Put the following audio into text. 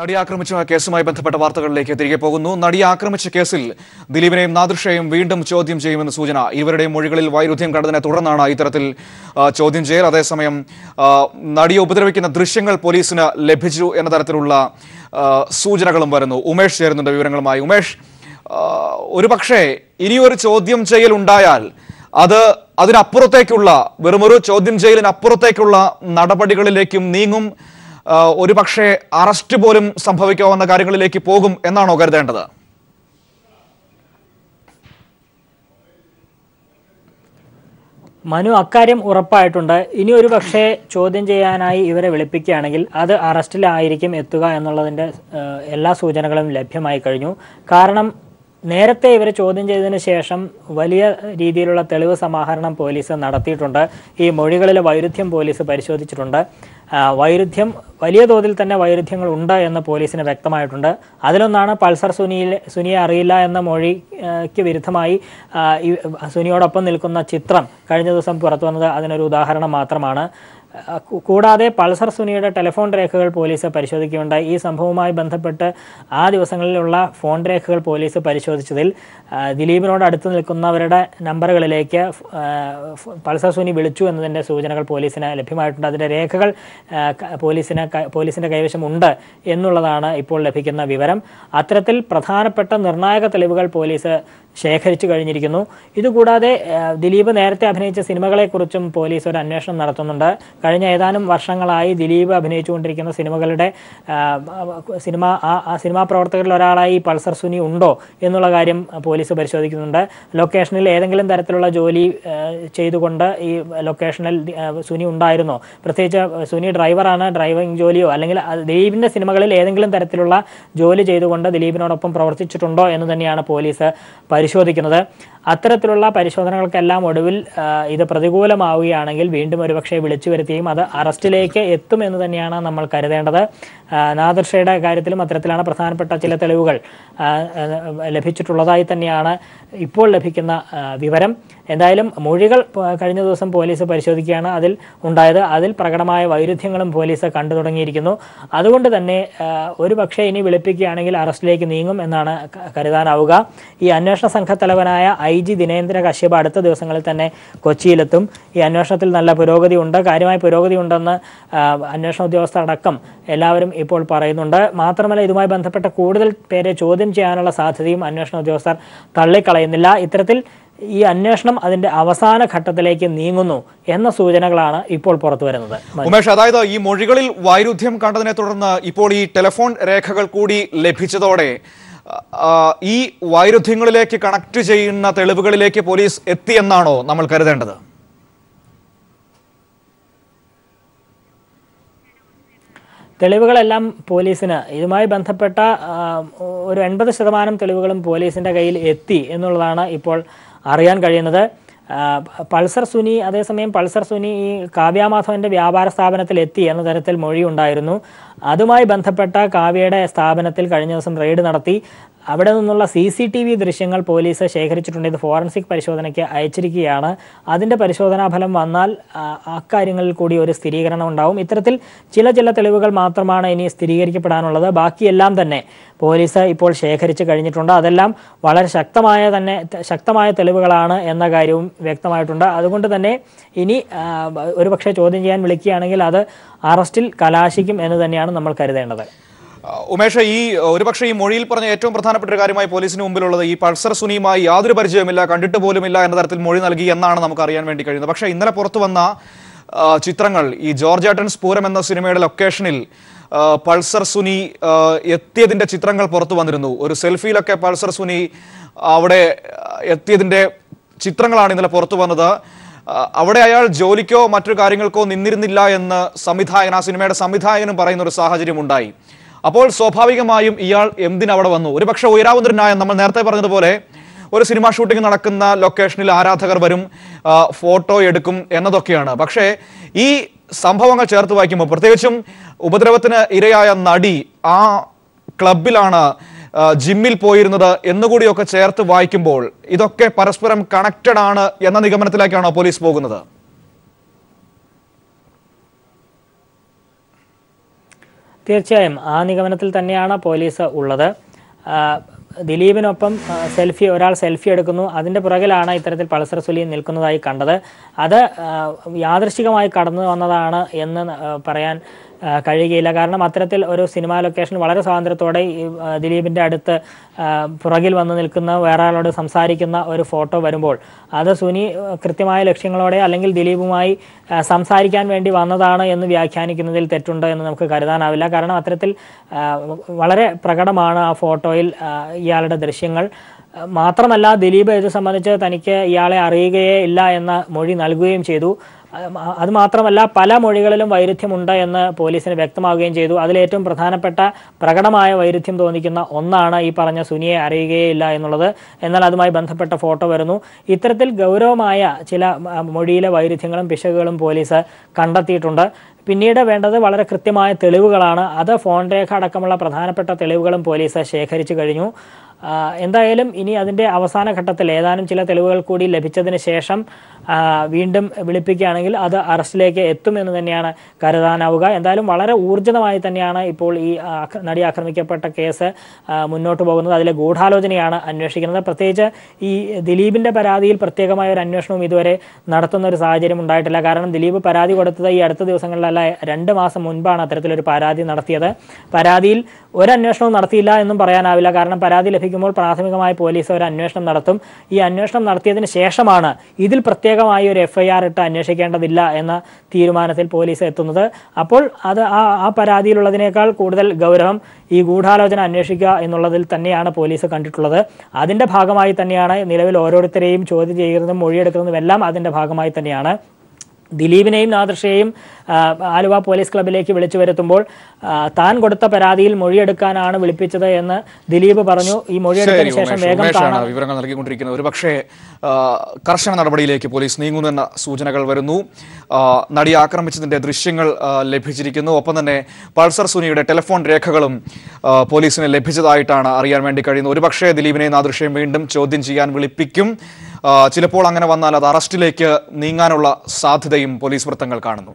നടിയെ ആക്രമിച്ച കേസുമായി ബന്ധപ്പെട്ട വാർത്തകളിലേക്ക് തിരികെ പോകുന്നു. നടിയെ ആക്രമിച്ച കേസിൽ ദിലീപിനെയും നാദിർഷയെയും വീണ്ടും ചോദ്യം ചെയ്യുമെന്ന് സൂചന. ഇവരുടെയും മൊഴികളിൽ വൈരുദ്ധ്യം കണ്ടതിനെ തുടർന്നാണ് ഇത്തരത്തിൽ ചോദ്യം ചെയ്യൽ. അതേസമയം നടിയെ ഉപദ്രവിക്കുന്ന ദൃശ്യങ്ങൾ പോലീസിന് ലഭിച്ചു എന്ന തരത്തിലുള്ള സൂചനകളും വരുന്നു. ഉമേഷ് ചേരുന്നുണ്ട് വിവരങ്ങളുമായി. ഉമേഷ്, ഒരുപക്ഷെ ഇനിയൊരു ചോദ്യം ചെയ്യൽ ഉണ്ടായാൽ അതിനപ്പുറത്തേക്കുള്ള വെറുമൊരു ചോദ്യം ചെയ്യലിനപ്പുറത്തേക്കുള്ള നടപടികളിലേക്കും നീങ്ങും, ഒരുപക്ഷെ അറസ്റ്റ് പോലും സംഭവിക്കാവുന്ന കാര്യങ്ങളിലേക്ക് പോകും എന്നാണോ കരുതേണ്ടത്? മനു, അക്കാര്യം ഉറപ്പായിട്ടുണ്ട്. ഇനി ഒരു പക്ഷേ ചോദ്യം ചെയ്യാനായി ഇവരെ വിളിപ്പിക്കുകയാണെങ്കിൽ അത് അറസ്റ്റിലായിരിക്കും എത്തുക എന്നുള്ളതിൻ്റെ എല്ലാ സൂചനകളും ലഭ്യമായി കഴിഞ്ഞു. കാരണം നേരത്തെ ഇവരെ ചോദ്യം ചെയ്തതിന് ശേഷം വലിയ രീതിയിലുള്ള തെളിവ് സമാഹരണം പോലീസ് നടത്തിയിട്ടുണ്ട്. ഈ മൊഴികളിലെ വൈരുദ്ധ്യം പോലീസ് പരിശോധിച്ചിട്ടുണ്ട്. വലിയ തോതിൽ തന്നെ വൈരുദ്ധ്യങ്ങൾ ഉണ്ട് എന്ന് പോലീസിന് വ്യക്തമായിട്ടുണ്ട്. അതിലൊന്നാണ് പൾസർ സുനിയെ അറിയില്ല എന്ന മൊഴിക്ക് വിരുദ്ധമായി സുനിയോടൊപ്പം നിൽക്കുന്ന ചിത്രം കഴിഞ്ഞ ദിവസം പുറത്തു വന്നത് അതിനൊരു ഉദാഹരണം മാത്രമാണ്. കൂടാതെ പൾസർ സുനിയുടെ ടെലിഫോൺ രേഖകൾ പോലീസ് പരിശോധിക്കുകയുണ്ടായി. ഈ സംഭവവുമായി ബന്ധപ്പെട്ട് ആ ദിവസങ്ങളിലുള്ള ഫോൺ രേഖകൾ പോലീസ് പരിശോധിച്ചതിൽ ദിലീപിനോട് അടുത്ത് നിൽക്കുന്നവരുടെ നമ്പറുകളിലേക്ക് പൾസർ സുനി വിളിച്ചു എന്നതിൻ്റെ സൂചനകൾ പോലീസിന് ലഭ്യമായിട്ടുണ്ട്. അതിൻ്റെ രേഖകൾ പോലീസിൻ്റെ കൈവശം ഉണ്ട് എന്നുള്ളതാണ് ഇപ്പോൾ ലഭിക്കുന്ന വിവരം. അത്തരത്തിൽ പ്രധാനപ്പെട്ട നിർണായക തെളിവുകൾ പോലീസ് ശേഖരിച്ചു കഴിഞ്ഞിരിക്കുന്നു. ഇതുകൂടാതെ ദിലീപ് നേരത്തെ അഭിനയിച്ച സിനിമകളെക്കുറിച്ചും പോലീസ് ഒരു അന്വേഷണം നടത്തുന്നുണ്ട്. കഴിഞ്ഞ ഏതാനും വർഷങ്ങളായി ദിലീപ് അഭിനയിച്ചുകൊണ്ടിരിക്കുന്ന സിനിമാ പ്രവർത്തകരിൽ ഒരാളായി പൾസർ സുനി ഉണ്ടോ എന്നുള്ള കാര്യം പോലീസ് പരിശോധിക്കുന്നുണ്ട്. ലൊക്കേഷനിൽ ഏതെങ്കിലും തരത്തിലുള്ള ജോലി ചെയ്തുകൊണ്ട് ഈ ലൊക്കേഷനിൽ സുനി ഉണ്ടായിരുന്നോ? പ്രത്യേകിച്ച് സുനി ഡ്രൈവറാണ്, ഡ്രൈവിംഗ് ജോലിയോ അല്ലെങ്കിൽ ദിലീപിൻ്റെ സിനിമകളിൽ ഏതെങ്കിലും തരത്തിലുള്ള ജോലി ചെയ്തുകൊണ്ട് ദിലീപിനോടൊപ്പം പ്രവർത്തിച്ചിട്ടുണ്ടോ എന്ന് തന്നെയാണ് പോലീസ് പരിശോധിക്കുന്നത്. അത്തരത്തിലുള്ള പരിശോധനകൾക്കെല്ലാം ഒടുവിൽ ഇത് പ്രതികൂലമാവുകയാണെങ്കിൽ വീണ്ടും ഒരുപക്ഷെ വിളിച്ചു വരുത്തുകയും അത് അറസ്റ്റിലേക്ക് എത്തും എന്ന് തന്നെയാണ് നമ്മൾ കരുതേണ്ടത്. നാദിർഷയുടെ കാര്യത്തിലും അത്തരത്തിലാണ് പ്രധാനപ്പെട്ട ചില തെളിവുകൾ ലഭിച്ചിട്ടുള്ളതായി തന്നെയാണ് ഇപ്പോൾ ലഭിക്കുന്ന വിവരം. എന്തായാലും മൊഴികൾ കഴിഞ്ഞ ദിവസം പോലീസ് പരിശോധിക്കുകയാണ് അതിൽ പ്രകടമായ വൈരുദ്ധ്യങ്ങളും പോലീസ് കണ്ടു തുടങ്ങിയിരിക്കുന്നു. അതുകൊണ്ട് തന്നെ ഒരുപക്ഷെ ഇനി വിളിപ്പിക്കുകയാണെങ്കിൽ അറസ്റ്റിലേക്ക് നീങ്ങും എന്നാണ് കരുതാനാവുക. ഈ അന്വേഷണ സംഘത്തലവനായ IG ദിനേന്ദ്ര കശ്യപ് അടുത്ത ദിവസങ്ങളിൽ തന്നെ കൊച്ചിയിലെത്തും. ഈ അന്വേഷണത്തിൽ നല്ല കാര്യമായ പുരോഗതി ഉണ്ടെന്ന് അന്വേഷണ ഉദ്യോഗസ്ഥർ അടക്കം എല്ലാവരും ഇപ്പോൾ പറയുന്നുണ്ട്. മാത്രമല്ല, ഇതുമായി ബന്ധപ്പെട്ട കൂടുതൽ പേരെ ചോദ്യം ചെയ്യാനുള്ള സാധ്യതയും അന്വേഷണ ഉദ്യോഗസ്ഥർ തള്ളിക്കളയുന്നില്ല. ഇത്തരത്തിൽ ഈ അന്വേഷണം അതിന്റെ അവസാന ഘട്ടത്തിലേക്ക് നീങ്ങുന്നു എന്ന സൂചനകളാണ് ഇപ്പോൾ പുറത്തു വരുന്നത്. ഉമേഷ്, അതായത് ഈ മൊഴികളിൽ വൈരുദ്ധ്യം കണ്ടതിനെ തുടർന്ന് ഇപ്പോൾ ഈ ടെലിഫോൺ രേഖകൾ കൂടി ലഭിച്ചതോടെ ഈ വൈരുദ്ധ്യങ്ങളിലേക്ക് കണക്ട് ചെയ്യുന്ന തെളിവുകളിലേക്ക് പോലീസ് എത്തിയെന്നാണോ നമ്മൾ കരുതേണ്ടത്? തെളിവുകളെല്ലാം പോലീസിന് ഇതുമായി ബന്ധപ്പെട്ട ഒരു 80% തെളിവുകളും പോലീസിൻ്റെ കയ്യിൽ എത്തി എന്നുള്ളതാണ് ഇപ്പോൾ അറിയാൻ കഴിയുന്നത്. അതേസമയം പൾസർ സുനി ഈ കാവ്യാമാധവന്റെ വ്യാപാര സ്ഥാപനത്തിൽ എത്തി എന്ന തരത്തിൽ മൊഴിയുണ്ടായിരുന്നു. അതുമായി ബന്ധപ്പെട്ട കാവ്യയുടെ സ്ഥാപനത്തിൽ കഴിഞ്ഞ ദിവസം റെയ്ഡ് നടത്തി. അവിടെ നിന്നുള്ള CCTV ദൃശ്യങ്ങൾ പോലീസ് ശേഖരിച്ചിട്ടുണ്ട്. ഇത് ഫോറൻസിക് പരിശോധനയ്ക്ക് അയച്ചിരിക്കുകയാണ്. അതിൻ്റെ പരിശോധനാ ഫലം വന്നാൽ അക്കാര്യങ്ങളിൽ കൂടി ഒരു സ്ഥിരീകരണം ഉണ്ടാവും. ഇത്തരത്തിൽ ചില തെളിവുകൾ മാത്രമാണ് ഇനി സ്ഥിരീകരിക്കപ്പെടാനുള്ളത്. ബാക്കിയെല്ലാം തന്നെ പോലീസ് ഇപ്പോൾ ശേഖരിച്ച് കഴിഞ്ഞിട്ടുണ്ട്. അതെല്ലാം വളരെ ശക്തമായ തെളിവുകളാണ് എന്ന കാര്യവും വ്യക്തമായിട്ടുണ്ട്. അതുകൊണ്ട് തന്നെ ഇനി ഒരുപക്ഷെ ചോദ്യം ചെയ്യാൻ വിളിക്കുകയാണെങ്കിൽ അത് അറസ്റ്റിൽ കലാശിക്കും എന്ന് തന്നെയാണ് നമ്മൾ കരുതേണ്ടത്. ഉമേഷ്, ഒരുപക്ഷെ ഈ മൊഴിയിൽ പറഞ്ഞ ഏറ്റവും പ്രധാനപ്പെട്ട ഒരു കാര്യമായി പോലീസിന് മുമ്പിലുള്ളത് ഈ പൾസർ സുനിയുമായി യാതൊരു പരിചയമില്ല, കണ്ടിട്ട് പോലുമില്ല എന്ന തരത്തിൽ മൊഴി നൽകി എന്നാണ് നമുക്ക് അറിയാൻ വേണ്ടി കഴിയുന്നത്. പക്ഷേ ഇന്നലെ പുറത്തു വന്ന ചിത്രങ്ങൾ, ഈ ജോർജ് ആട്ടൻസ് പൂരം എന്ന സിനിമയുടെ ലൊക്കേഷനിൽ പൾസർ സുനി എത്തിയതിന്റെ ചിത്രങ്ങൾ പുറത്തു വന്നിരുന്നു. ഒരു സെൽഫിയിലൊക്കെ പൾസർ സുനി അവിടെ എത്തിയതിന്റെ ചിത്രങ്ങളാണ് ഇന്നലെ പുറത്തു വന്നത്. അവിടെ അയാൾ ജോലിക്കോ മറ്റു കാര്യങ്ങൾക്കോ നിന്നിരുന്നില്ല എന്ന് ആ സിനിമയുടെ സംവിധായകനും പറയുന്ന ഒരു സാഹചര്യം ഉണ്ടായി. അപ്പോൾ സ്വാഭാവികമായും ഇയാൾ എന്തിനവിടെ വന്നു? ഒരുപക്ഷെ ഉയരാവുന്നൊരു ന്യായം, നമ്മൾ നേരത്തെ പറഞ്ഞതുപോലെ ഒരു സിനിമ ഷൂട്ടിംഗ് നടക്കുന്ന ലൊക്കേഷനിൽ ആരാധകർ വരും, ഫോട്ടോ എടുക്കും എന്നതൊക്കെയാണ്. പക്ഷേ ഈ സംഭവങ്ങൾ ചേർത്ത് വായിക്കുമ്പോൾ, പ്രത്യേകിച്ചും ഉപദ്രവത്തിന് ഇരയായ നടി ആ ക്ലബിലാണ് ജിമ്മിൽ പോയിരുന്നത് എന്നുകൂടിയൊക്കെ ചേർത്ത് വായിക്കുമ്പോൾ ഇതൊക്കെ പരസ്പരം കണക്റ്റഡ് ആണ് എന്ന നിഗമനത്തിലേക്കാണോ പോലീസ് പോകുന്നത്? തീർച്ചയായും ആ നിഗമനത്തിൽ തന്നെയാണ് പോലീസ് ഉള്ളത്. ദിലീപിനൊപ്പം ഒരാൾ സെൽഫി എടുക്കുന്നു. അതിൻ്റെ പുറകിലാണ് ഇത്തരത്തിൽ പൾസർ സുനി നിൽക്കുന്നതായി കണ്ടത്. അത് യാദൃശ്ചികമായി കടന്നു വന്നതാണ് എന്ന് പറയാൻ കഴിയുകയില്ല. കാരണം അത്തരത്തിൽ ഒരു സിനിമാ ലൊക്കേഷൻ വളരെ സ്വാതന്ത്ര്യത്തോടെ ദിലീപിൻ്റെ അടുത്ത് പുറകിൽ വന്ന് നിൽക്കുന്ന വേറെ ആളോട് സംസാരിക്കുന്ന ഒരു ഫോട്ടോ വരുമ്പോൾ അത് സുനി കൃത്യമായ ലക്ഷ്യങ്ങളോടെ അല്ലെങ്കിൽ ദിലീപുമായി സംസാരിക്കാൻ വേണ്ടി വന്നതാണ് എന്ന് വ്യാഖ്യാനിക്കുന്നതിൽ തെറ്റുണ്ട് എന്ന് നമുക്ക് കരുതാനാവില്ല. കാരണം അത്തരത്തിൽ വളരെ പ്രകടമാണ് ആ ഫോട്ടോയിൽ ഇയാളുടെ ദൃശ്യങ്ങൾ. മാത്രമല്ല ദിലീപ് ഇത് സംബന്ധിച്ച് തനിക്ക് ഇയാളെ അറിയുകയേ ഇല്ല എന്ന മൊഴി നൽകുകയും ചെയ്തു. അതുമാത്രമല്ല പല മൊഴികളിലും വൈരുദ്ധ്യമുണ്ട് എന്ന് പോലീസിന് വ്യക്തമാവുകയും ചെയ്തു. അതിലേറ്റവും പ്രധാനപ്പെട്ട പ്രകടമായ വൈരുദ്ധ്യം തോന്നിക്കുന്ന ഒന്നാണ് ഈ പറഞ്ഞ സുനിയെ അറിയുകയില്ല എന്നുള്ളത്. എന്നാൽ അതുമായി ബന്ധപ്പെട്ട ഫോട്ടോ വരുന്നു. ഇത്തരത്തിൽ ഗൗരവമായ ചില മൊഴിയിലെ വൈരുദ്ധ്യങ്ങളും പിശകുകളും പോലീസ് കണ്ടെത്തിയിട്ടുണ്ട്. പിന്നീട് വേണ്ടത് വളരെ കൃത്യമായ തെളിവുകളാണ്. അത് ഫോൺ രേഖ അടക്കമുള്ള പ്രധാനപ്പെട്ട തെളിവുകളും പോലീസ് ശേഖരിച്ചു കഴിഞ്ഞു. എന്തായാലും ഇനി അതിൻ്റെ അവസാന ഘട്ടത്തിൽ ഏതാനും ചില തെളിവുകൾ കൂടി ലഭിച്ചതിന് ശേഷം വീണ്ടും വിളിപ്പിക്കുകയാണെങ്കിൽ അത് അറസ്റ്റിലേക്ക് എത്തുമെന്ന് തന്നെയാണ് കരുതാനാവുക. എന്തായാലും വളരെ ഊർജിതമായി തന്നെയാണ് ഇപ്പോൾ ഈ നടി ആക്രമിക്കപ്പെട്ട കേസ് മുന്നോട്ട് പോകുന്നത്. അതിലെ ഗൂഢാലോചനയാണ് അന്വേഷിക്കുന്നത്. പ്രത്യേകിച്ച് ഈ ദിലീപിൻ്റെ പരാതിയിൽ പ്രത്യേകമായ ഒരു അന്വേഷണവും ഇതുവരെ നടത്തുന്ന ഒരു സാഹചര്യം ഉണ്ടായിട്ടില്ല. കാരണം ദിലീപ് പരാതി കൊടുത്തത് ഈ അടുത്ത ദിവസങ്ങളിലല്ല 2 മാസം മുൻപാണ് അത്തരത്തിലൊരു പരാതി നടത്തിയത്. പരാതിയിൽ ഒരു അന്വേഷണവും നടത്തിയില്ല എന്നും പറയാനാവില്ല. കാരണം പരാതി ലഭിക്കുമ്പോൾ പ്രാഥമികമായി പോലീസ് ഒരു അന്വേഷണം നടത്തും. ഈ അന്വേഷണം നടത്തിയതിന് ശേഷമാണ് ഇതിൽ പ്രത്യേകമായി ഒരു FIR ഇട്ട് അന്വേഷിക്കേണ്ടതില്ല എന്ന തീരുമാനത്തിൽ പോലീസ് എത്തുന്നത്. അപ്പോൾ അത് ആ പരാതിയിലുള്ളതിനേക്കാൾ കൂടുതൽ ഗൗരവം ഈ ഗൂഢാലോചന അന്വേഷിക്കുക എന്നുള്ളതിൽ തന്നെയാണ് പോലീസ് കണ്ടിട്ടുള്ളത്. അതിൻ്റെ ഭാഗമായി തന്നെയാണ് നിലവിൽ ഓരോരുത്തരെയും ചോദ്യം ചെയ്യുന്നതും മൊഴിയെടുക്കുന്നതും എല്ലാം അതിൻ്റെ ഭാഗമായി തന്നെയാണ്. ദിലീപിനെയും നാദൃഷയെയും ആലുവ പോലീസ് ക്ലബിലേക്ക് വിളിച്ചു വരുത്തുമ്പോൾ താൻ കൊടുത്ത പരാതിയിൽ മൊഴിയെടുക്കാനാണ് വിളിപ്പിച്ചത് എന്ന് ദിലീപ് പറഞ്ഞു. ഈ മൊഴിയെടുത്തതിന് ശേഷം വേഗം വിവരങ്ങൾ നൽകിക്കൊണ്ടിരിക്കുന്നത്. ഒരു പക്ഷേ കർശന നടപടിയിലേക്ക് പോലീസ് നീങ്ങുമെന്ന സൂചനകൾ വരുന്നു. നടിയെ ആക്രമിച്ചതിന്റെ ദൃശ്യങ്ങൾ ലഭിച്ചിരിക്കുന്നു. ഒപ്പം തന്നെ പൾസർ സുനിയുടെ ടെലിഫോൺ രേഖകളും പോലീസിന് ലഭിച്ചതായിട്ടാണ് അറിയാൻ വേണ്ടി കഴിയുന്നത്. ഒരു പക്ഷേ ദിലീപിനെയും നാദൃഷയും വീണ്ടും ചോദ്യം ചെയ്യാൻ വിളിപ്പിക്കും. ചിലപ്പോൾ അങ്ങനെ വന്നാൽ അത് അറസ്റ്റിലേക്ക് നീങ്ങാനുള്ള സാധ്യതയും പോലീസ് വൃത്തങ്ങൾ കാണുന്നു.